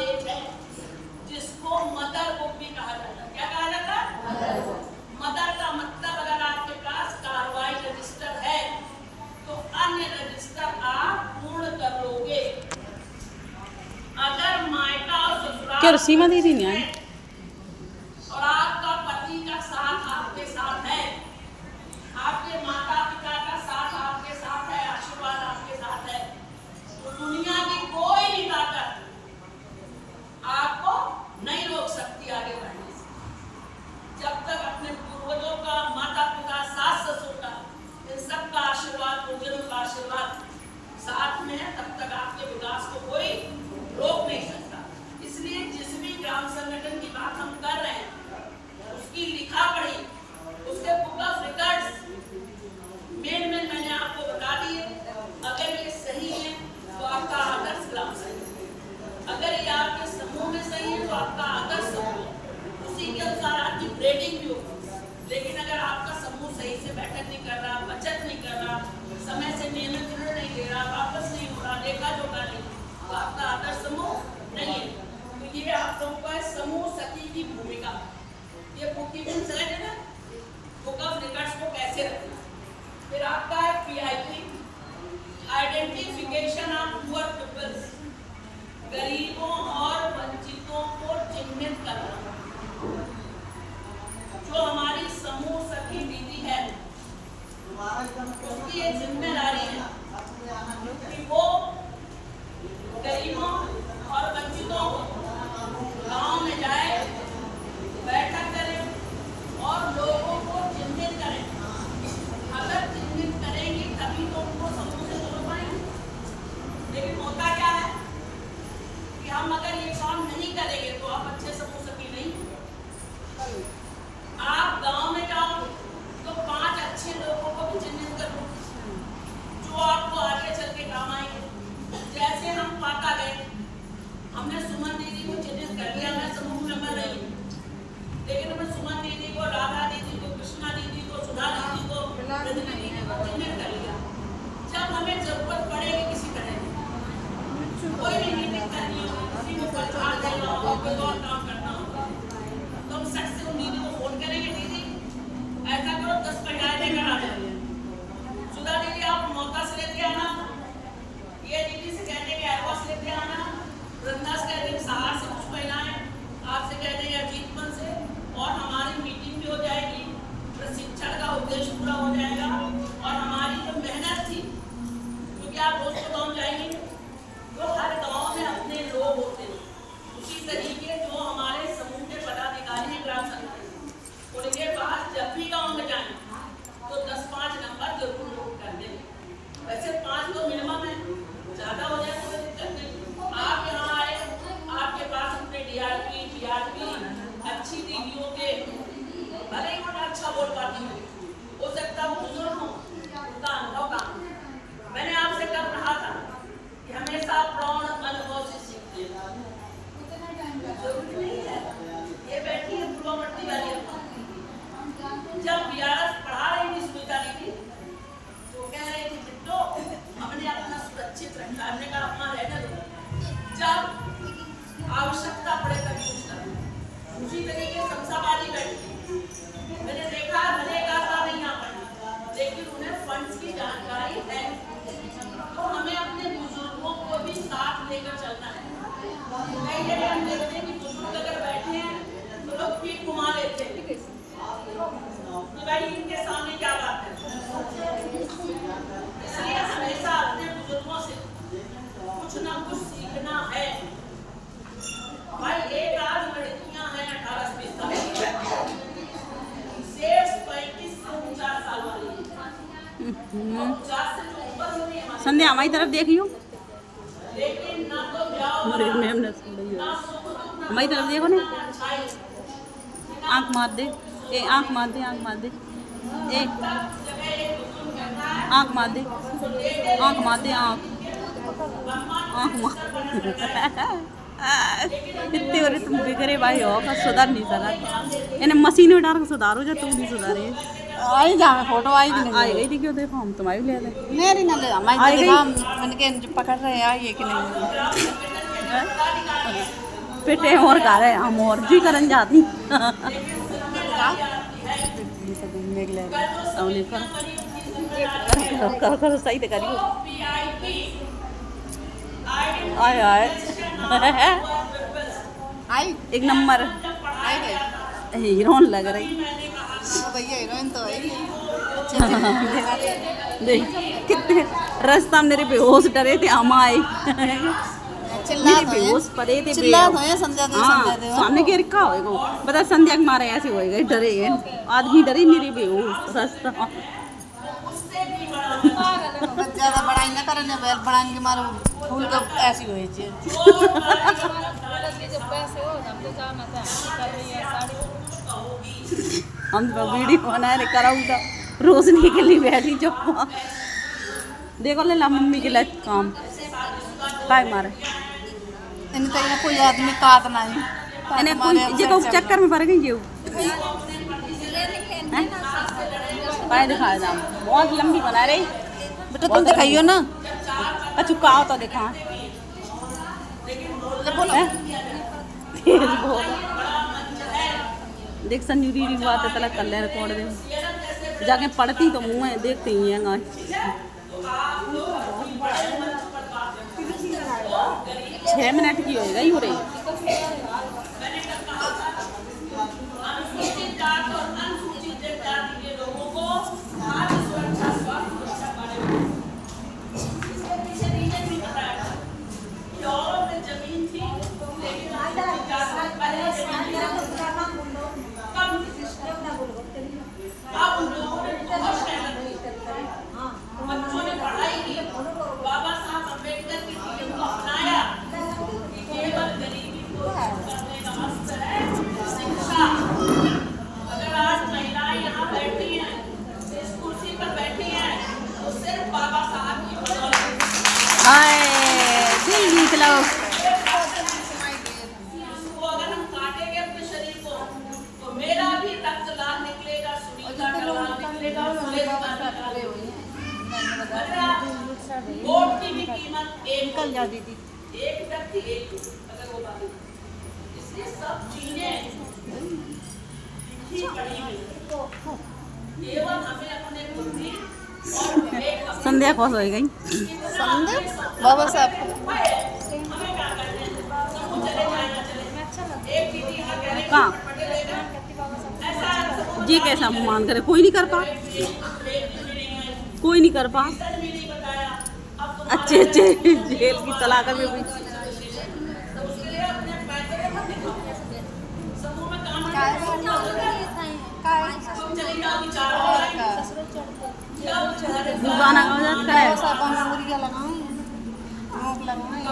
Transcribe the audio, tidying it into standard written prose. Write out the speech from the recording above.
दस्तावेज है जिसको मदर बुक भी कहा जाता है। क्या कहा जाता है? मदर का मतलब अगर आपके पास कार्रवाई रजिस्टर है तो अन्य रजिस्टर आप पूर्ण कर लोगे। अगर मायका और ससुराल क्या सीमा दीदी नहीं आई? और आपका पति का साथ आपके साथ है, आपके माता पिता का साथ आपके साथ है, आशीर्वाद आपके साथ है, तो दुनिया की कोई भी ताकत आपको नहीं रोक सकती आगे बढ़ने से। जब तक अपने पूर्वजों का, माता पिता, सास ससुर का, इन सब का आशीर्वाद, गुरुजनों का आशीर्वाद साथ में है, तब तक आपके विकास को कोई रोक नहीं सकता। इसलिए जिस भी ग्राम संगठन की बात हम कर रहे हैं उसकी लिखा पढ़ी, उसके बुक ऑफ रिकॉर्ड्स मेन मैंने आपको बता दिए। अगर ये सही है तो आपका आदर्श ग्राम सही है, अगर ये आपके समूह में सही है तो आपका आदर्श समूह है, उसी के अनुसार आपकी ग्रेडिंग भी होगी। लेकिन अगर आपका समूह सही से बैठक नहीं कर रहा, बचत नहीं कर रहा, समय से नियमित ऋण नहीं दे रहा, वापस नहीं हो रहा, लेखा जोखा नहीं, तो आपका आदर्श समूह नहीं है। तो ये आप लोगों का समूह सखी की भूमिका, ये बुक कीपिंग सेट है ना, बुक ऑफ रिकॉर्ड्स को कैसे रखना। फिर आपका है PIP, identification of poor peoples, गरीबों और वंचितों को चिन्हित करना। जो हमारी समूह सखी दीदी है उसकी ये जिम्मेदारी है कि वो गरीबों और वंचितों को गांव में जाए, बैठक करें और लोगों को चिन्हित करें। अगर चिन्हित करेंगे तभी तो उनको समूह से जोड़ पाएंगे। लेकिन होता क्या है कि हम अगर ये काम नहीं करेंगे तो आप अच्छे समूह सखी नहीं। आप गांव में जाओ तो 5 अच्छे लोगों को भी चिन्हित कर लो जो आपको आगे चल के काम आएंगे। जैसे हम पाता गए, हमने सुमन दीदी को चिन्हित कर लिया, मैं समूह मेंबर रही, लेकिन हमने सुमन दीदी को, राधा दीदी को, कृष्णा दीदी को, सुधा दीदी को, रजनी दीदी को चिन्हित कर लिया। जब हमें जरूरत पड़ेगी किसी तरह की, कोई भी मीटिंग करनी होगी, किसी को प्रचार देना होगा, कोई और काम करना होगा, तो हम सच से उन दीदी को फोन करेंगे, दीदी ऐसा करो 10 महिलाएं लेकर आ जाए, सुधा दीदी आप मौका से लेके आना, ये दीदी से कहते हैं एरवा से लेके आना, वृंदा से कहते हैं सहार से कुछ महिलाएं, आपसे कहते हैं अजीतपन से, और हमारी मीटिंग भी हो जाएगी, प्रशिक्षण का उद्देश्य पूरा हो जाएगा। और हमारी जो मेहनत थी, क्योंकि आप रोज तो गाँव जाएंगे तो हर गाँव में अपने लोग होते हैं, उसी तरीके जो हमारे समूह के पदाधिकारी हैं ग्राम संगठन, उनके पास जब भी गाँव में जाए तो 10-5 नंबर जरूर नोट कर दें। वैसे 5 तो मिनिमम है, ज्यादा हो जाए तो दिक्कत नहीं। आप यहाँ आए, आपके पास अपने डीआरपी, टीआरपी, अच्छी दीदियों के, भले ही वो अच्छा बोल पाती हो सकता है बुजुर्ग हो, उनका अनुभव का। मैंने आपसे कब कहा था कि हमेशा प्रौढ़ अनुभव से सीखते हैं, जरूरी नहीं है ये बैठी है पूर्ववर्ती वाली। जब बीआरएस पढ़ा रही थी सुनीता दीदी तो कह रही थी बिट्टो हमने अपना सुरक्षित रखा, हमने कहा अपना रहने दो, जब आवश्यकता पड़े तभी कुछ करना। उसी तरीके समसाबादी बैठी, मैंने देखा भले एक आधा नहीं आ पाई, लेकिन उन्हें फंड्स की जानकारी है, तो हमें अपने बुजुर्गों को भी साथ लेकर चलना है। कई जगह हम देखते हैं कि बुजुर्ग अगर बैठे हैं तो लोग पीठ घुमा लेते हैं कि भाई इनके सामने क्या बात है। इसलिए हमेशा अपने बुजुर्गों से कुछ ना कुछ सीखना है। भाई एक आज लड़कियां हैं 18 से 20 साल की, शेष 35 से 49 साल वाली, 50 से जो ऊपर होती है संध्या हमारी तरफ देखियो, लेकिन ना तो जाओ हमारी तरफ देखो ना, आंख मार दे, ए आंख मार दे, आंख मार दे, ए आंख मार दे, आंख मार दे, आंख मार इतने और तुम बिगड़े भाई हो का सुधार नहीं सका, इन्हें मशीन में डाल के सुधारो जो तुम नहीं सुधारे। आई जा फोटो आई नहीं आई गई थी क्यों, देखो हम तुम्हारी ले ले मेरी ना ले हमारी देखा मैंने के पकड़ रहे हैं ये कि नहीं। पेटे और खा रहे हम और जी करन जाती घूमने के लिए सामने करो सही तो करियो आए आए आई एक नंबर आई गई हीरोइन लग रही भैया हीरोइन तो है ही। देख कितने रास्ता में मेरे बेहोश डरे थे हम आए चिल्ला मेरे बेहोश पड़े थे चिल्ला तो है संध्या दे हाँ सामने के रखा होएगा बता संध्या के मारे ऐसे होएगा डरे हैं आदमी डरे मेरे बेहोश रास्ता ज्यादा बड़ाई ना करने बैल बढ़ाने के मारे फूल का ऐसी हुई छे हम तो वीडियो बना रहे कराऊँ तो रोशनी के लिए बैठी जो देखो ले ला मम्मी के लिए काम काय मारे इन्हें तो कोई आदमी काट नहीं इन्हें कोई जगह चक्कर में पड़ गई जो पाए दिखाया जाम बहुत लंबी बना रही बेटा तुम दिखाइयो ना अच्छा काओ तो दिखा हैं? तेज बोल देख संजू दीदी की बात है तला कर ले रिकॉर्ड दे जाके पढ़ती तो मुँह है देखती ही है गाय 6 मिनट की होएगा ही हो रही बच्चों ने पढ़ाई की बाबा साहब अम्बेडकर की टीम को अपनाया कि केवल गरीबी को दूर करने का मकसद है शिक्षा। अगर आज महिलाएं यहाँ बैठी हैं इस कुर्सी पर बैठी हैं तो सिर्फ बाबा साहब की बदौलत हाय दिल जीत लो इसको अगर हम काटेंगे अपने शरीर को तो मेरा भी रक्त लाल निकलेगा सुनीता का लाल निकलेगा वोट की भी कीमत एक निकल जा दीदी एक व्यक्ति एक अगर वो बात इसलिए सब चीजें लिखी पढ़ी हुई केवल हमें अपने बुद्धि और विवेक संध्या खुश हो गई संध्या बाबा साहब हमें क्या करना है सब कुछ चले जाएगा चले एक दीदी यहाँ कह रही कहाँ ऐसा जी कैसा मान करे कोई नहीं कर पा कोई नहीं कर पा अच्छे अच्छे जेल की तलाक में भी गाना हो जाता है साहब मुर्गियाँ लगाएं, नोक लगाएं।